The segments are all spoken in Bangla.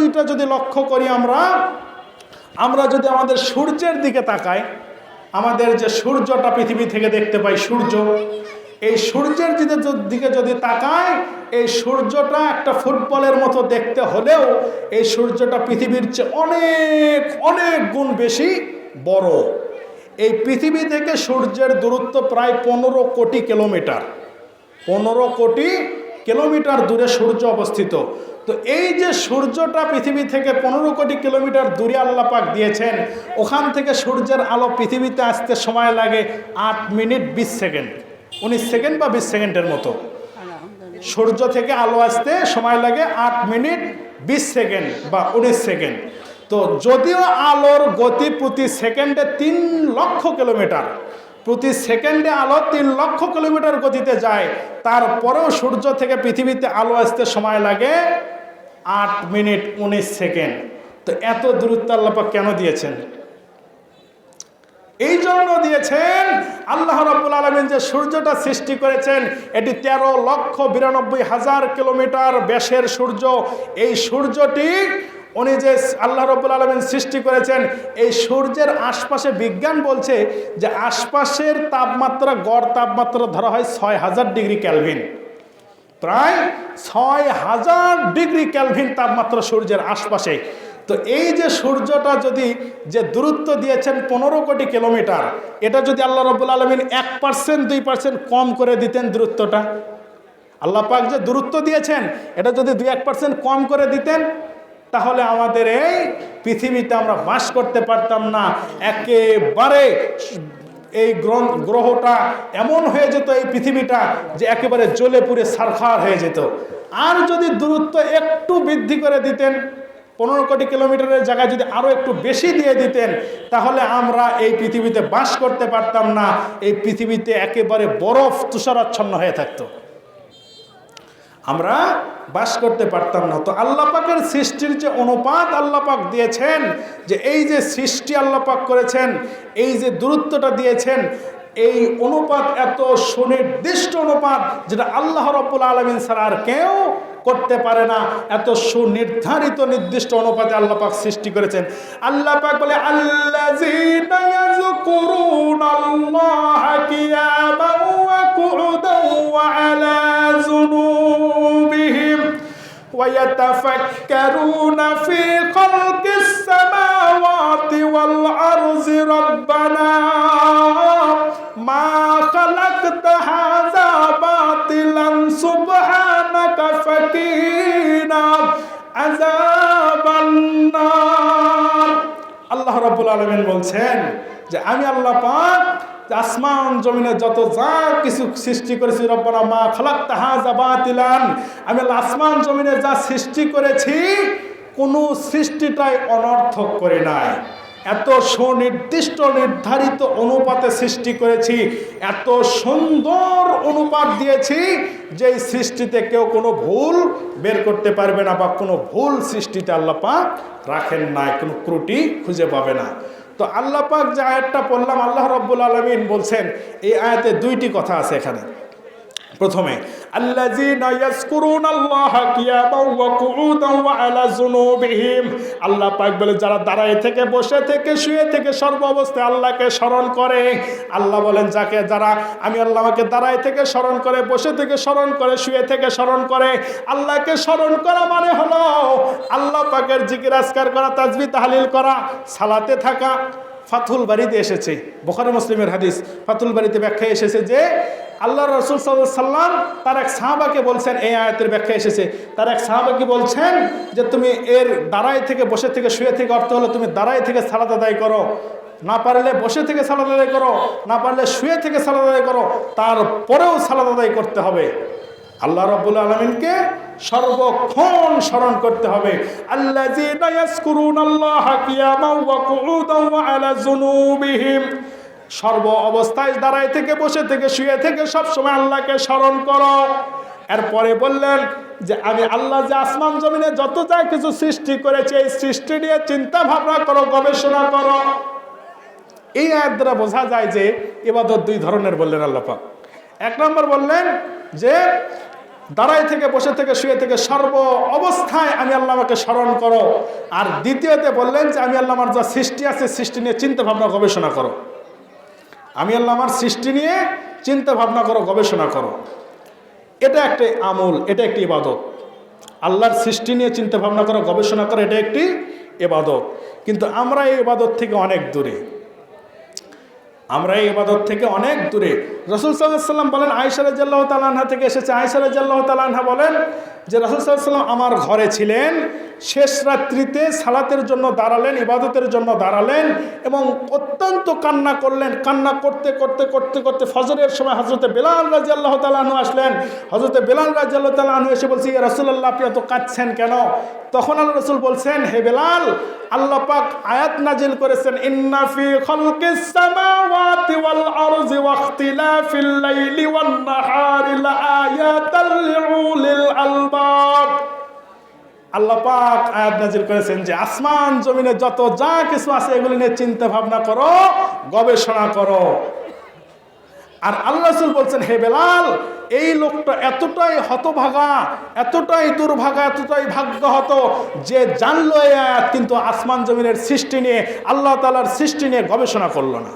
দুইটা যদি লক্ষ্য করি আমরা যদি আমাদের সূর্যের দিকে তাকাই, আমাদের যে সূর্যটা পৃথিবী থেকে দেখতে পাই, সূর্য, এই সূর্যের দিকে যদি তাকাই, এই সূর্যটা একটা ফুটবলের মতো দেখতে হলেও এই সূর্যটা পৃথিবীর চেয়ে অনেক অনেক গুণ বেশি বড়। এই পৃথিবী থেকে সূর্যের দূরত্ব প্রায় 15 কোটি কিলোমিটার। 15 কোটি কিলোমিটার দূরে সূর্য অবস্থিত। তো এই যে সূর্যটা পৃথিবী থেকে 15 কোটি কিলোমিটার দূরে আল্লাহ পাক দিয়েছেন, ওখান থেকে সূর্যের আলো পৃথিবীতে আসতে সময় লাগে 8 মিনিট 20 সেকেন্ড, 19 সেকেন্ড বা 20 সেকেন্ডের মতো। সূর্য থেকে আলো আসতে সময় লাগে 8 মিনিট 20 সেকেন্ড বা 19 সেকেন্ড। তো যদিও আলোর গতি প্রতি সেকেন্ডে 3 লক্ষ কিলোমিটার, প্রতি সেকেন্ডে আলো 3 লক্ষ কিলোমিটার গতিতে যায়, তারপরেও সূর্য থেকে পৃথিবীতে আলো আসতে সময় লাগে 8 মিনিট 19 সেকেন্ড। তো এত দূরত্ব আল্লাহ পাক কেন দিয়েছেন? এই জন্য দিয়েছেন, আল্লাহ রাব্বুল আলামিন যে সূর্যটা সৃষ্টি করেছেন, এটি 13,92,000 কিলোমিটার ব্যাসের সূর্য। এই সূর্যটি উনি যে আল্লাহ রাব্বুল আলামিন সৃষ্টি করেছেন, এই সূর্যের আশপাশে বিজ্ঞান বলছে যে আশপাশের তাপমাত্রা, গড় তাপমাত্রা ধরা হয় 6000 ডিগ্রি ক্যালভিন। প্রায় 6000 ডিগ্রি ক্যালভিন তাপমাত্রা সূর্যের আশপাশে। তো এই যে সূর্যটা যদি যে দূরত্ব দিয়েছেন 15 কোটি কিলোমিটার, এটা যদি আল্লাহ রাব্বুল আলামিন 1% 2% কম করে দিতেন দূরত্বটা, আল্লাহ পাক যে দূরত্ব দিয়েছেন এটা যদি 2-1% কম করে দিতেন, তাহলে আমাদের এই পৃথিবীতে আমরা বাস করতে পারতাম না। একেবারে এই গ্রহটা এমন হয়ে যেত, এই পৃথিবীটা, যে একেবারে জ্বলে পুড়ে ছারখার হয়ে যেত। আর যদি দূরত্ব একটু বৃদ্ধি করে দিতেন, 15 কোটি কিলোমিটারের জায়গায় যদি আরও একটু বেশি দিয়ে দিতেন, তাহলে আমরা এই পৃথিবীতে বাস করতে পারতাম না। এই পৃথিবীতে একেবারে বরফ তুষারাচ্ছন্ন হয়ে থাকতো, আমরা বাস করতে পারতাম না। তো আল্লাহ পাকের সৃষ্টির যে অনুপাত আল্লাহ পাক দিয়েছেন, যে এই যে সৃষ্টি আল্লাহ পাক করেছেন, এই যে দূরত্বটা দিয়েছেন, এই অনুপাত এত সুনির্দিষ্ট অনুপাত, যেটা আল্লাহ রাব্বুল আলামিন ছাড়া আর কেউ করতে পারে না। এত সুনির্ধারিত নির্দিষ্ট অনুপাতে আল্লাহ পাক সৃষ্টি করেছেন। আল্লাহ পাক বলে, আল্লাযীনা ইয়াযকুরুনাল্লাহা কিয়ামান ওয়া কুউদান ওয়া আলা যুনুবিহিম ওয়া ইয়াতাফাক্কারুনা ফি খালকিস সামাওয়াতি ওয়াল আরজি রাব্বানা মা খালাকতা হাযা বাতিলান সুবহানাকা ফাকিনা আযাবান নার। আল্লাহ রাব্বুল আলামিন বলছেন যে আমি আল্লাহ পাক আসমান জমিনে যত যা কিছু সৃষ্টি করেছি, রব্বানা মা খালাকতা হাযা বাতিলান, আমি আল্লাহ আসমান জমিনে যা সৃষ্টি করেছি কোনো সৃষ্টিটাই অনর্থক করে নাই। এত সুনির্দিষ্ট নির্ধারিত অনুপাতে সৃষ্টি করেছি, এত সুন্দর অনুপাত দিয়েছি যে সৃষ্টিতে কেউ কোনো ভুল বের করতে পারবে না, বা কোনো ভুল সৃষ্টিতে আল্লাহ পাক রাখেন নাই, কোনো ত্রুটি খুঁজে পাবে না। তো আল্লাহ পাক যে আয়াতটা পড়লাম, আল্লাহ রাব্বুল আলামিন বলছেন, এই আয়াতে 2টি কথা আছে এখানে। প্রথমে আল্লাযীনা ইয়াযকুরুনাল্লাহা কিয়ামান ওয়া কুউদান ওয়া আলা যুনুবিহিম, আল্লাহ পাক বলে যারা দাঁড়ায় থেকে, বসে থেকে, শুয়ে থেকে, সর্ব অবস্থায় আল্লাহকে স্মরণ করে। আল্লাহ বলেন যারা আমি আল্লাহ আমাকে দাঁড়ায় থেকে স্মরণ করে, বসে থেকে স্মরণ করে, শুয়ে থেকে স্মরণ করে। আল্লাহকে স্মরণ করা মানে হলো আল্লাহ পাকের জিকির আজকার করা, তাসবিহ তাহলিল করা, সালাতে থাকা। ফাথুল বারীতে এসেছে, বুখারী মুসলিমের হাদিস, ফাথুল বারীতে ব্যাখ্যা এসেছে যে আল্লাহ রাসূল সাল্লাল্লাহু আলাইহি সাল্লাম তার এক সাহাবাকে বলছেন, এই আয়াতের ব্যাখ্যা এসেছে, তার এক সাহাবাকে বলছেন যে তুমি এর দাঁড়ায় থেকে, বসে থেকে, শুয়ে থেকে অর্থ হলো তুমি দাঁড়ায় থেকে সালাত আদায় করো, না পারলে বসে থেকে সালাত আদায় করো, না পারলে শুয়ে থেকে সালাত আদায় করো, তারপরেও সালাত আদায় করতে হবে। আল্লাহ রাব্বুল আলামিনকে সর্বক্ষণ স্মরণ করতে হবে। আল্লাযীনা ইয়াযকুরুনাল্লাহা কিয়ামান ওয়া কুউদান ওয়া আলা যুনুবিহিম, সর্ব অবস্থায় দাঁড়ায় থেকে, বসে থেকে, শুয়ে থেকে সব সময় আল্লাহকে স্মরণ করো। এরপরে বললেন যে আমি আল্লাহ যে আসমান জমিনে যত যা কিছু সৃষ্টি করেছে, এই সৃষ্টি নিয়ে চিন্তা ভাবনা করো, গবেষণা করো। এই আয়াত দ্বারা বোঝা যায় যে ইবাদত 2 ধরনের বললেন আল্লাহ পাক। 1 নম্বর বললেন যে দাঁড়াই থেকে, বসে থেকে, শুয়ে থেকে সর্ব অবস্থায় আমি আল্লাহ আমাকে স্মরণ করো। আর দ্বিতীয়তে বললেন যে আমি আল্লাহ আমার যা সৃষ্টি আছে সৃষ্টি নিয়ে চিন্তা ভাবনা গবেষণা করো। আমি আল্লাহ আমার সৃষ্টি নিয়ে চিন্তা ভাবনা করো, গবেষণা করো। এটা একটি আমল, এটা একটি ইবাদত। আল্লাহর সৃষ্টি নিয়ে চিন্তা ভাবনা করো, গবেষণা করো, এটা একটি ইবাদত। কিন্তু আমরা এই ইবাদত থেকে অনেক দূরে, আমরা এই ইবাদত থেকে অনেক দূরে। রাসূল সাল্লাল্লাহু আলাইহি ওয়াসাল্লাম বলেন, আয়েশা রাদিয়াল্লাহু তাআলা আনহা থেকে এসেছে, আয়েশা রাদিয়াল্লাহু তাআলা আনহা বলেন যে রাসূল সাল্লাল্লাহু আলাইহি ওয়াসাল্লাম আমার ঘরে ছিলেন, শেষ রাত্রিতে সালাতের জন্য দাঁড়ালেন, ইবাদতের জন্য দাঁড়ালেন এবং অত্যন্ত কান্না করলেন। কান্না করতে করতে করতে করতে ফজরের সময় হযরতে বেলাল রাদিয়াল্লাহু তাআলা আনহু আসলেন। হযরতে বেলাল রাদিয়াল্লাহু তাআলা আনহু এসে বলছে, ইয়া রাসূলুল্লাহ, আপনি এত কাঁদছেন কেন? তখন আল্লাহ রাসূল বলছেন, হে বেলাল, আল্লাহ পাক আয়াত নাজিল করেছেন, ইন্না ফি খালকিস সামাওয়াতি ওয়াল আরজি ওয়া ইখতিলাফিল লাইলি ওয়ান নাহারি লাআয়াতাল লিউলিল আলবাব। আল্লাহ পাক আয়াত নাজিল করেছেন যে আসমান জমিনে যত যা কিছু আছে এগুলি নিয়ে চিন্তা ভাবনা করো, গবেষণা করো। আর আল্লাহ রাসূল বলছেন, হে বেলাল, এই লোকটা এতটাই হতভাগা, এতটাই দুর্ভাগা, এতটাই ভাগ্যহত যে জানলো এই আয়াত কিন্তু আসমান জমিনের সৃষ্টি নিয়ে, আল্লাহ তাআলার সৃষ্টি নিয়ে গবেষণা করলো না।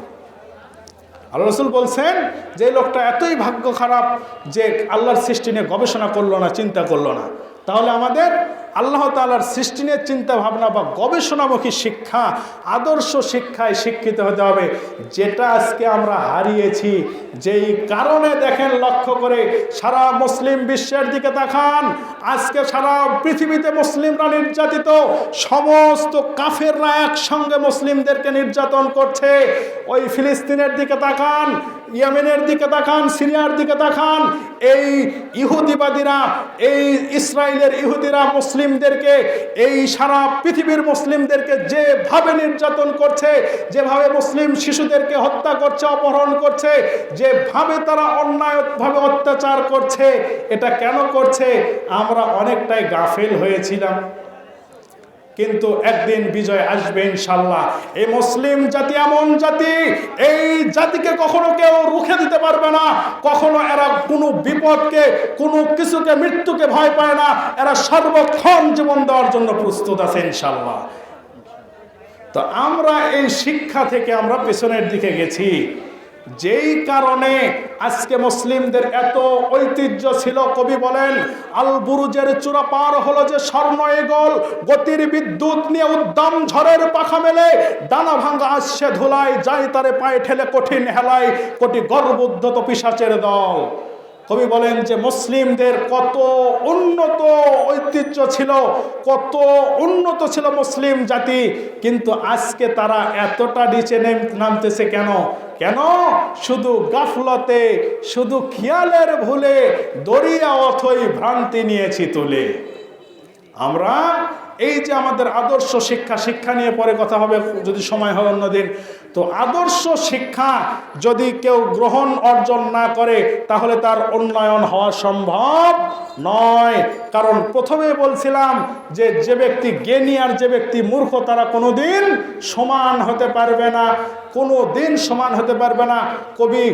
আল্লাহ রাসূল বলছেন যে এই লোকটা এতই ভাগ্য খারাপ যে আল্লাহর সৃষ্টি নিয়ে গবেষণা করলো না, চিন্তা করলো না। তাহলে আমাদের আল্লাহ তাআলার সৃষ্টি নিয়ে চিন্তা ভাবনা বা গবেষণামুখী শিক্ষা, আদর্শ শিক্ষায় শিক্ষিত হতে হবে, যেটা আজকে আমরা হারিয়েছি। যেই কারণে দেখেন, লক্ষ্য করে সারা মুসলিম বিশ্বের দিকে তাকান, আজকে সারা পৃথিবীতে মুসলিমরা নির্যাতিত, সমস্ত কাফেররা একসঙ্গে মুসলিমদেরকে নির্যাতন করছে। ওই ফিলিস্তিনের দিকে তাকান, ইয়েমেনের দিকে তাকান, সিরিয়ার দিকে তাকান, এই ইহুদিবাদীরা, এই ইসরায়েলের ইহুদিরা মুসলিমদেরকে, এই সারা পৃথিবীর মুসলিমদেরকে যেভাবে নির্যাতন করছে, যেভাবে মুসলিম শিশুদেরকে হত্যা করছে, অপহরণ করছে, যেভাবে তারা অন্যায়ভাবে অত্যাচার করছে, এটা কেন করছে? আমরা অনেকটাই গাফেল হয়েছিলাম। কিন্তু একদিন বিজয় আসবে ইনশাআল্লাহ। এই মুসলিম জাতি এমন জাতি, এই জাতিকে কখনো কেউ রুখে দিতে পারবে না। কখনো এরা কোনো বিপদকে, কোনো কিছুকে, মৃত্যুকে ভয় পায় না। এরা সর্বক্ষণ জীবন দেওয়ার জন্য প্রস্তুত আছে ইনশাআল্লাহ। তো আমরা এই শিক্ষা থেকে আমরা পেছনের দিকে গেছি, যেই কারণে আজকে মুসলিমদের এত ঐতিহ্য ছিল। কবি বলেন, আল বুরুজের চূড়া পার হলো যে স্বর্ণ এগোল, গতির বিদ্যুৎ নিয়ে উদ্দাম ঝড়ের পাখা মেলে, ডানা ভাঙা আসছে ধুলায়, যায় তারে পায়ে ঠেলে কঠিন হেলায়, কোটি গর্বোদ্ধত পিশাচের দল। কবি বলেন যে মুসলিমদের কত উন্নত ঐতিহ্য ছিল, কত উন্নত ছিল মুসলিম জাতি, কিন্তু আজকে তারা এতটা নিচে নামতেছে কেন? কেন? শুধু গাফলতে, শুধু খেয়ালের ভুলে, দরিয়া অথই ভ্রান্তি নিয়েছি তুলে। আমরা এই যে আমাদের আদর্শ শিক্ষা, শিক্ষা নিয়ে পরে কথা হবে যদি সময় হয় অন্যদিন। তো আদর্শ শিক্ষা যদি কেউ গ্রহণ অর্জন না করে তাহলে তার উন্নয়ন হওয়া সম্ভব নয়। কারণ প্রথমে বলছিলাম যে যে ব্যক্তি জ্ঞানী আর যে ব্যক্তি মূর্খ তারা কোনোদিন সমান হতে পারবে না, কোনো দিন সমান হতে পারবে না। কবি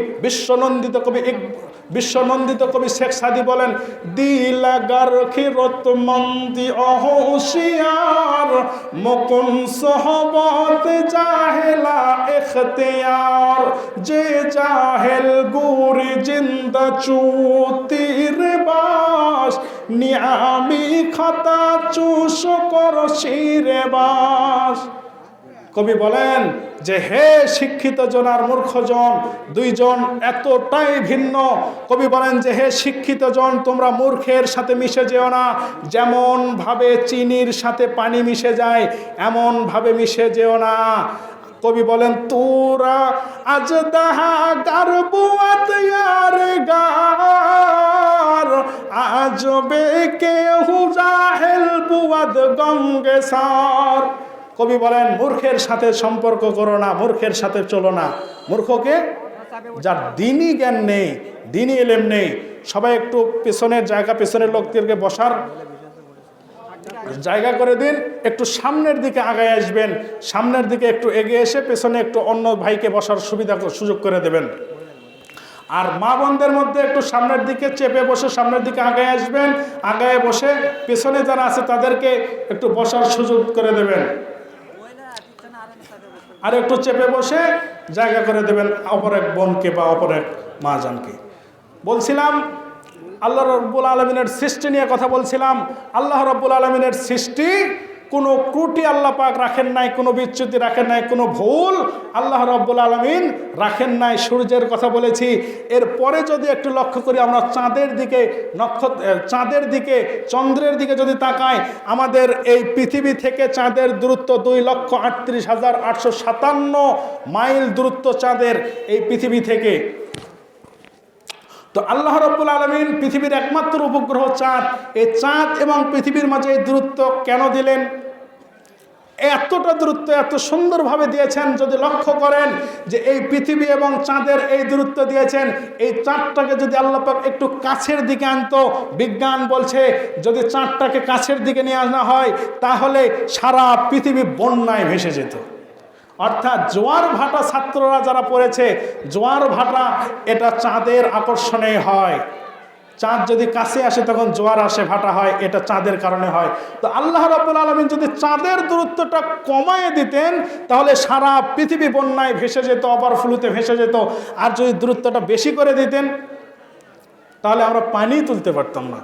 বিশ্বনন্দিত কবি শেখ সাদি বলেন, দিলাগার খিরত মন্দি অহশিয়ার, মুকুন সোহবত জাহেলা ইখতিয়ার, যে জাহেল গুরি জিন্দা চুতির বাস, নিয়ামি খাতা চুষ কর শিরে বাস। কবি বলেন যে হে শিক্ষিত জন আর মূর্খ জন, দুইজন এতটাই ভিন্ন। কবি বলেন যে হে শিক্ষিত জন, তোমরা মূর্খের সাথে মিশে যেও না, যেমন ভাবে চিনির সাথে পানি মিশে যায় এমন ভাবে মিশে যেও না। কবি বলেন তোরা আজ দাহা গারবুয়াত ইয়ার গার, আজ বে কেহু জাহেল বুয়াদ গঙ্গে সার। কবি বলেন মূর্খের সাথে সম্পর্ক করো না, মূর্খের সাথে চলো না। মূর্খকে, যার দিনই জ্ঞান নেই, দিনই এলেম নেই। সবাই একটু পেছনের জায়গা, পেছনের লোকদেরকে বসার জায়গা করে দিন, একটু সামনের দিকে আগায় আসবেন, সামনের দিকে একটু এগিয়ে এসে পেছনে একটু অন্য ভাইকে বসার সুযোগ করে দেবেন। আর মা বোনদের মধ্যে একটু সামনের দিকে চেপে বসে সামনের দিকে আগায় আসবেন, আগায় বসে পেছনে যারা আছে তাদেরকে একটু বসার সুযোগ করে দেবেন, আর একটু চেপে বসে জায়গা করে দেবেন অপর এক বোনকে বা অপর এক মা জানকে। বলছিলাম আল্লাহ রব্বুল আলমিনের সৃষ্টি নিয়ে কথা বলছিলাম। আল্লাহ রব্বুল আলমিনের সৃষ্টি কোনো ত্রুটি আল্লাহ পাক রাখেন নাই, কোনো বিচ্যুতি রাখেন নাই, কোনো ভুল আল্লাহ রব্বুল আলমিন রাখেন নাই। সূর্যের কথা বলেছি। এরপরে যদি একটু লক্ষ্য করি আমরা চাঁদের দিকে চন্দ্রের দিকে যদি তাকাই, আমাদের এই পৃথিবী থেকে চাঁদের দূরত্ব 2,38,857 মাইল দূরত্ব চাঁদের এই পৃথিবী থেকে। তো আল্লাহ রব্বুল আলমিন পৃথিবীর একমাত্র উপগ্রহ চাঁদ, এই চাঁদ এবং পৃথিবীর মাঝে এই দূরত্ব কেন দিলেন? এতটা দূরত্ব এত সুন্দরভাবে দিয়েছেন। যদি লক্ষ্য করেন যে এই পৃথিবী এবং চাঁদের এই দূরত্ব দিয়েছেন, এই চাঁদটাকে যদি আল্লাহ পাক একটু কাছের দিকে আনতো, বিজ্ঞান বলছে যদি চাঁদটাকে কাছের দিকে নিয়ে আনা হয় তাহলে সারা পৃথিবী বন্যায় ভেসে যেত। অর্থাৎ জোয়ার ভাটা ছাত্ররা যারা পড়েছে, জোয়ার ভাটা এটা চাঁদের আকর্ষণে হয়। চাঁদ যদি কাছে আসে তখন জোয়ার আসে, ভাটা হয়, এটা চাঁদের কারণে হয়। তো আল্লাহ রাব্বুল আলামিন যদি চাঁদের দূরত্বটা কমায় দিতেন তাহলে সারা পৃথিবী বন্যায় ভেসে যেত, ওভারফ্লোতে ভেসে যেত। আর যদি দূরত্বটা বেশি করে দিতেন তাহলে আমরা পানি তুলতে পারতাম না।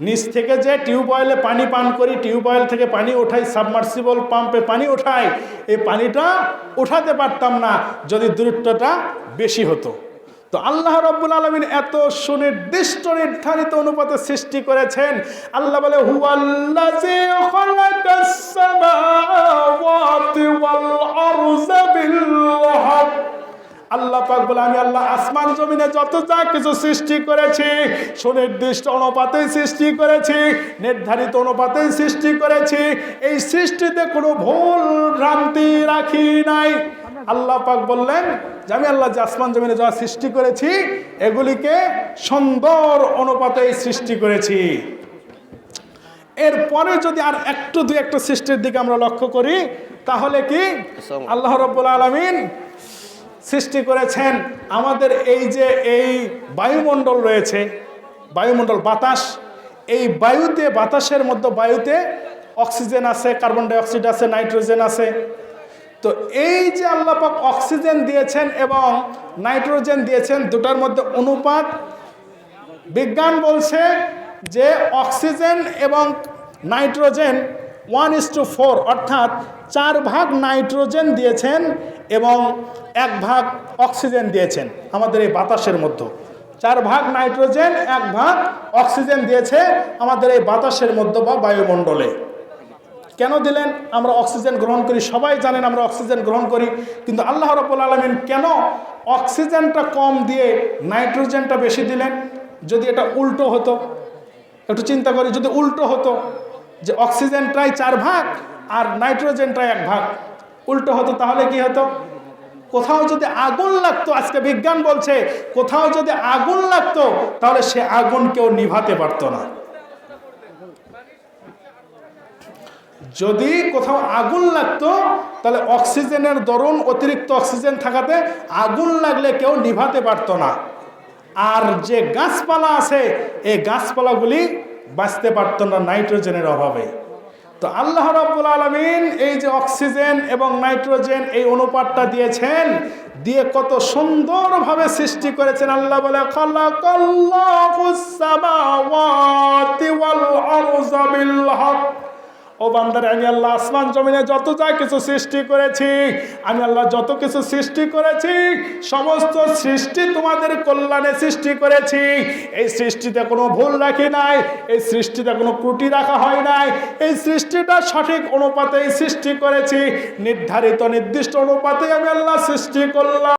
নিচ থেকে যে টিউবওয়েলে পানি পান করি, টিউবওয়েল থেকে পানি ওঠাই, সাবমার্সিবল পাম্পে পানি ওঠাই, এই পানিটা ওঠাতে পারতাম না যদি দূরত্বটা বেশি হতো। তো আল্লাহ রাব্বুল আলামিন এত সুনির্দিষ্ট নির্ধারিত অনুপাতে সৃষ্টি করেছেন। আল্লাহ বলে হুয়াল্লাযী খালাকাস সামাওয়াতি ওয়াল আরযা বিল হক। আল্লাহ পাক বলে আমি আল্লাহ আসমান জমিনে যত যা কিছু সৃষ্টি করেছি সুনির্দিষ্ট অনুপাতে সৃষ্টি করেছি, নির্ধারিত অনুপাতে সৃষ্টি করেছি। এই সৃষ্টিতে কোনো ভুল ভ্রান্তি রাখি নাই। আল্লাহ পাক বললেন যে আমি আল্লাহ যে আসমান জমিনে যা সৃষ্টি করেছি এগুলিকে সুন্দর অনুপাতে সৃষ্টি করেছি। এরপরে যদি আর একটু দুই একটা সৃষ্টির দিকে আমরা লক্ষ্য করি তাহলে কি আল্লাহ রাব্বুল আলামিন সৃষ্টি করেছেন আমাদের এই যে এই বায়ুমণ্ডল রয়েছে, বায়ুমণ্ডল বাতাস, এই বায়ুতে বাতাসের মধ্যে বায়ুতে অক্সিজেন আছে, কার্বন ডাইঅক্সাইড আছে, নাইট্রোজেন আছে। তো এই যে আল্লাহ পাক অক্সিজেন দিয়েছেন এবং নাইট্রোজেন দিয়েছেন দুটার মধ্যে অনুপাত বিজ্ঞান বলছে যে অক্সিজেন এবং নাইট্রোজেন 1:4, অর্থাৎ 4 ভাগ নাইট্রোজেন দিয়েছেন এবং 1 ভাগ অক্সিজেন দিয়েছেন। আমাদের এই বাতাসের মধ্যে 4 ভাগ নাইট্রোজেন 1 ভাগ অক্সিজেন দিয়েছে আমাদের এই বাতাসের মধ্যে বা বায়ুমণ্ডলে। কেন দিলেন? আমরা অক্সিজেন গ্রহণ করি, সবাই জানেন আমরা অক্সিজেন গ্রহণ করি, কিন্তু আল্লাহ রাব্বুল আলামিন কেন অক্সিজেনটা কম দিয়ে নাইট্রোজেনটা বেশি দিলেন? যদি এটা উল্টো হতো, একটু চিন্তা করি, যদি উল্টো হতো যে অক্সিজেনটাই 4 ভাগ আর নাইট্রোজেনটাই 1 ভাগ, উল্টো হতো তাহলে কি হতো? কোথাও যদি আগুন লাগতো, আজকে বিজ্ঞান বলছে কোথাও যদি আগুন লাগতো তাহলে সে আগুন কেউ নিভাতে পারতো না। যদি কোথাও আগুন লাগতো তাহলে অক্সিজেনের দরুন অতিরিক্ত অক্সিজেন থাকাতে আগুন লাগলে কেউ নিভাতে পারতো না। আর যে গাছপালা আছে এই গাছপালাগুলি বাঁচতে পারতো না নাইট্রোজেনের অভাবে। তো আল্লাহ রাব্বুল আলামিন এই যে অক্সিজেন এবং নাইট্রোজেন এই অনুপাতটা দিয়েছেন, দিয়ে কত সুন্দরভাবে সৃষ্টি করেছেন। আল্লাহ বলে খালাকাল্লাহুস সামাওয়াতি ওয়াল আরযা বিল হক। ও বান্দারে আমি আল্লাহ আসমান জমিনে যত যা কিছু সৃষ্টি করেছি, আমি আল্লাহ যত কিছু সৃষ্টি করেছি সমস্ত সৃষ্টি তোমাদের কল্যাণে সৃষ্টি করেছি। এই সৃষ্টিতে কোনো ভুল রাখি নাই, এই সৃষ্টিতে কোনো ত্রুটি রাখা হয় নাই। এই সৃষ্টিটা সঠিক অনুপাতেই সৃষ্টি করেছি, নির্ধারিত নির্দিষ্ট অনুপাতে আমি আল্লাহ সৃষ্টি করলাম।